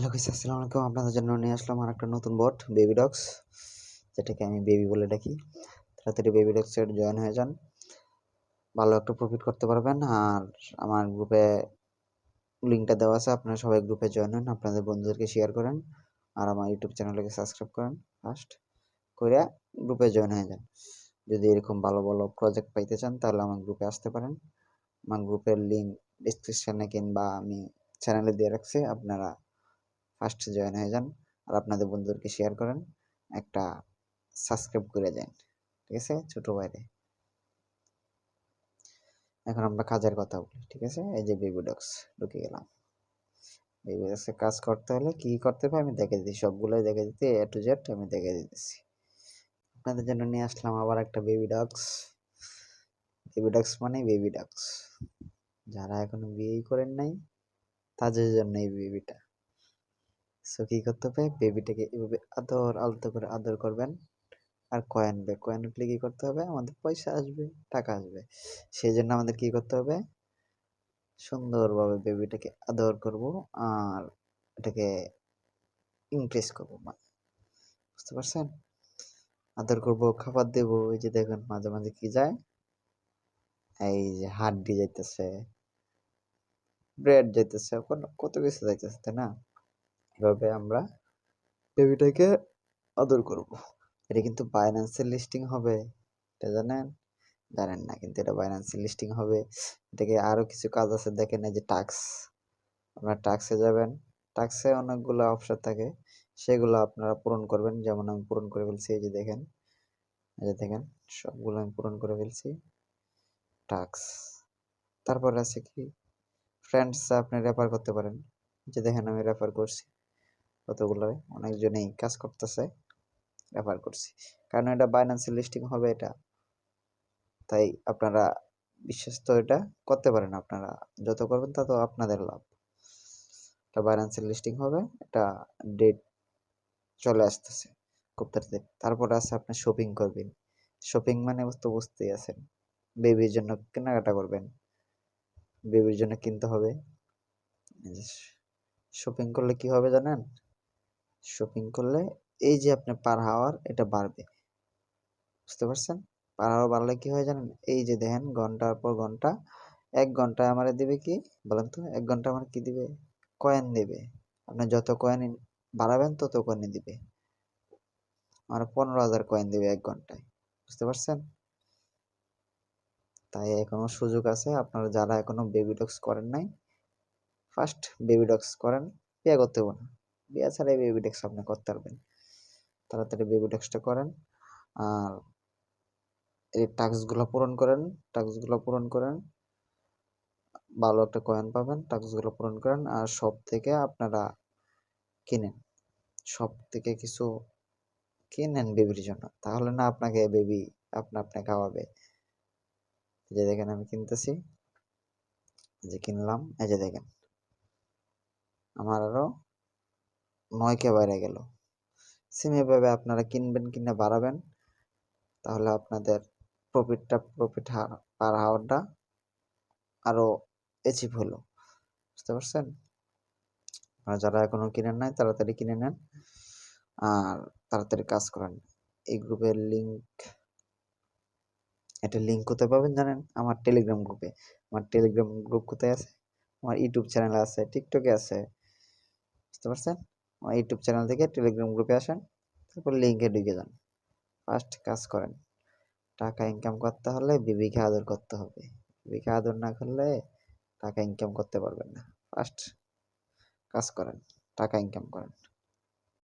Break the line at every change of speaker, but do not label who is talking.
Hello guys, আসসালামু আলাইকুম। আপনাদের জন্য নিয়ে আসলাম আরেকটা নতুন বট বেবি ডগস, যেটাকে আমি বেবি বলে ডাকি। তাড়াতাড়ি বেবি ডগসের জয়েন হয়ে যান, ভালো একটা প্রফিট করতে পারবেন। আর আমার গ্রুপে লিঙ্কটা দেওয়া আছে, আপনারা সবাই গ্রুপে জয়েন হন, আপনাদের বন্ধুদেরকে শেয়ার করেন, আর আমার ইউটিউব চ্যানেলটাকে সাবস্ক্রাইব করেন ফার্স্ট করে, গ্রুপে জয়েন হয়ে যান। যদি এরকম ভালো ভালো প্রজেক্ট পাইতে চান তাহলে আমার গ্রুপে আসতে পারেন। আমার গ্রুপের লিঙ্ক ডিসক্রিপশনে কিংবা আমি চ্যানেলে দিয়ে রাখছি, আপনারা ফার্স্ট জয়েন হয়ে যান আর আপনাদের বন্ধুদেরকে শেয়ার করেন, একটা সাবস্ক্রাইব করে যান, ঠিক আছে ছোট ভাইরে। এখন আমরা কাজের কথা বলি, ঠিক আছে। এই যে বেবি ডগস ঢুকে গেলাম। বেবি ডগসে কাজ করতে হলে কি করতে হবে আমি দেখে দিচ্ছি, সবগুলোই দেখে দিতে এ টু জেড আমি দেখে দিতেছি। আপনাদের জন্য নিয়ে আসলাম আবার একটা বেবি ডগস। বেবি ডগস মানে বেবি ডগস, যারা এখনো বিয়েই করেন নাই তাদের জন্য এই বেবিটা। সো কি করতে হবে, বেবিটাকে এভাবে আদর আলতো করে আদর করবেন। আর কয়েন বে কয়েন উঠলে কি করতে হবে, আমাদের পয়সা আসবে, টাকা আসবে। সেই জন্য আমাদের কি করতে হবে, সুন্দরভাবে বেবিটাকে আদর করব আর এটাকে ইমপ্রেস করব, মানে বুঝতে পারছেন। আদর করব, খাবার দেব। এই যে দেখেন মাঝে মাঝে কি যায়, এই যে হাড্ডি যাইতেছে, ব্রেড যাইতেছে, কত কিছু যাইতেছে, তাই না। এভাবে আমরা বেবিটাকে আদর করব। এটা কিন্তু বাইন্যান্সের লিস্টিং হবে, এটা জানেন? জানেন না, কিন্তু এটা বাইন্যান্সের লিস্টিং হবে। এটাকে আরো কিছু কাজ আছে, দেখেন এই যে টাস্ক, আপনারা টাস্কে যাবেন। টাস্কে অনেকগুলো অপশন থাকে, সেগুলো আপনারা পূরণ করবেন। যেমন আমি পূরণ করে ফেলছি, এই যে দেখেন, এই যে দেখেন সবগুলো আমি পূরণ করে ফেলছি টাস্ক। তারপরে আছে কি, ফ্রেন্ডস আপনি রেফার করতে পারেন। যে দেখেন আমি রেফার করছি, কতগুলো অনেকজনেই কাজ করতেছে, রেফার করছি। কারণ এটা বাইন্যান্সের লিস্টিং হবে এটা, তাই আপনারা বিশ্বস্ত এটা করতে পারেন। আপনারা যত করবেন তত আপনাদের লাভ। এটা বাইন্যান্সের লিস্টিং হবে, এটা ডেট চলে আসতেছে খুব তাড়াতাড়ি। তারপরে আছে আপনার শপিং করবেন। শপিং মানে তো বুঝতেই আছেন, বেবির জন্য কেনাকাটা করবেন, বেবির জন্য কিনতে হবে। শপিং করলে কি হবে জানেন, শপিং করলে এই যে আপনার পার হাওয়ার এটা বাড়বে, বুঝতে পারছেন। পার হাওয়ার বাড়লে কি হয় জানেন, এই যে দেখেন ঘন্টার পর ঘন্টা, 1 ঘন্টায় আমার দিবে কি বলেন তো, 1 ঘন্টা আমার কি দিবে, কয়েন দিবে। আপনি যত কয়েন বাড়াবেন তত কয়েন দিবে, আমার 15,000 কয়েন দিবে 1 ঘন্টায়, বুঝতে পারছেন। তাই এখনো সুযোগ আছে, আপনারা যারা এখনো বেবি ডগস করেন নাই, ফার্স্ট বেবি ডগস করেন। বিয়ে করতে হবে না, বিয়ে ছাড়াই বেবি ডগস আপনি করতে পারবেন। তাড়াতাড়ি বেবি ডগসটা করেন আর এই টাস্কগুলো পূরণ করেন। টাস্কগুলো পূরণ করেন, ভালো একটা কয়েন পাবেন। টাস্কগুলো পূরণ করেন আর সব থেকে আপনারা কিনেন, সব থেকে কিছু কিনেন বেবির জন্য, তাহলে না আপনাকে বেবি আপনি খাওয়াবে। এই যে দেখেন আমি কিনতেছি, এই যে কিনলাম, এই যে দেখেন আমার আরো 9K বাইরে গেল। সেম এভাবে আপনারা কিনবেন, কিনে বাড়াবেন, তাহলে আপনাদের প্রফিট পার হাওয়ারটা আরো অ্যাচিভ হলো, বুঝতে পারছেন। আর যারা এখনো কিনেন নাই তাড়াতাড়ি কিনে নেন আর তাড়াতাড়ি কাজ করেন। এই গ্রুপের লিংক, এটা লিঙ্ক কোথায় পাবেন জানেন, আমার টেলিগ্রাম গ্রুপে। আমার টেলিগ্রাম গ্রুপ কোথায় আছে, আমার ইউটিউব চ্যানেল আছে, টিকটকে আছে, বুঝতে পারছেন। আমার ইউটিউব চ্যানেল থেকে টেলিগ্রাম গ্রুপে আসেন, তারপর লিঙ্কে ঢুকে যান, ফার্স্ট কাজ করেন। টাকা ইনকাম করতে হলে বিবিকে আদর করতে হবে, বিবিকে আদর না করলে টাকা ইনকাম করতে পারবেন না। ফার্স্ট কাজ করেন, টাকা ইনকাম করেন।